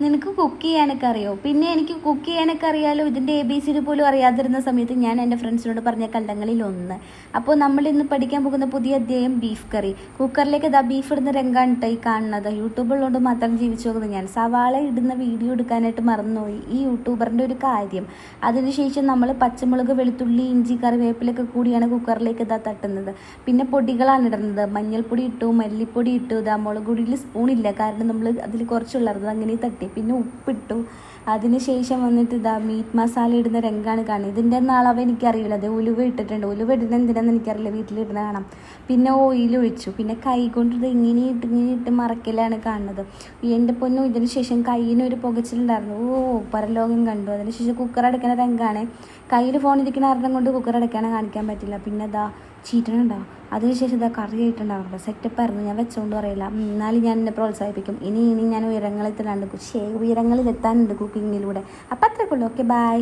നിനക്ക് കുക്ക് ചെയ്യാനൊക്കെ അറിയോ? പിന്നെ എനിക്ക് കുക്ക് ചെയ്യാനൊക്കെ അറിയാലോ. ഇതിൻ്റെ ABCD പോലും അറിയാതിരുന്ന സമയത്ത് ഞാൻ എൻ്റെ ഫ്രണ്ട്സിനോട് പറഞ്ഞ കണ്ടങ്ങളിൽ ഒന്ന്. അപ്പോൾ നമ്മൾ ഇന്ന് പഠിക്കാൻ പോകുന്ന പുതിയ അധ്യായം ബീഫ് കറി. കുക്കറിലേക്ക് ബീഫ് ഇടുന്ന രംഗമാണ് കേട്ടോ ഈ കാണുന്നത്. യൂട്യൂബിലുകൊണ്ട് മാത്രം ജീവിച്ചു പോകുന്നത് ഞാൻ. സവാള ഇടുന്ന വീഡിയോ എടുക്കാനായിട്ട് മറന്നുപോയി. ഈ യൂട്യൂബറിൻ്റെ ഒരു കാര്യം. അതിനുശേഷം നമ്മൾ പച്ചമുളക്, വെളുത്തുള്ളി, ഇഞ്ചി, കറിവേപ്പിലൊക്കെ കൂടിയാണ് കുക്കറിലേക്ക് തട്ടുന്നത്. പിന്നെ പൊടികളാണ് ഇടുന്നത്. മഞ്ഞൾപ്പൊടി ഇട്ടു, മല്ലിപ്പൊടി ഇട്ടു, മുളക് പൊടിയിൽ സ്പൂണില്ല, കാരണം നമ്മൾ അതിൽ കുറച്ചുള്ളത് അങ്ങനെ തട്ടി. പിന്നെ ഉപ്പിട്ടു. അതിനുശേഷം വന്നിട്ട് മീറ്റ് മസാല ഇടുന്ന രംഗാണ് കാണുന്നത്. ഇതിൻ്റെ അളവ് എനിക്കറിയില്ല. അത് ഉലുവ ഇട്ടിട്ടുണ്ട്. ഉലുവ ഇടുന്ന എന്തിനാന്ന് എനിക്കറിയില്ല, വീട്ടിലിടുന്ന കാണാം. പിന്നെ ഓയിൽ ഒഴിച്ചു. പിന്നെ കൈ കൊണ്ട് ഇങ്ങനെ ഇട്ട് മറക്കലാണ് കാണുന്നത്. എൻ്റെ പൊന്നും, ഇതിന് ശേഷം കയ്യിനൊരു പുകച്ചിലുണ്ടായിരുന്നു. പരലോകം കണ്ടു. അതിനുശേഷം കുക്കർ അടയ്ക്കുന്ന രംഗാണ്. കയ്യിൽ ഫോൺ ഇരിക്കുന്ന കാരണം കൊണ്ട് കുക്കർ അടയ്ക്കാനേ കാണിക്കാൻ പറ്റില്ല. പിന്നെ ചീറ്റണുണ്ടോ. അതിനുശേഷം കറി ആയിട്ടുണ്ടാവുന്നുണ്ട്. സെറ്റപ്പായിരുന്നു. ഞാൻ വെച്ചോണ്ട് പറയില്ല. എന്നാലും ഞാൻ എന്നെ പ്രോത്സാഹിപ്പിക്കും. ഇനി ഞാൻ ഉയരങ്ങളിലെത്താനുണ്ട് കുക്കിങ്ങിലൂടെ. അപ്പം അത്രയ്ക്കുള്ളൂ. Okay, by.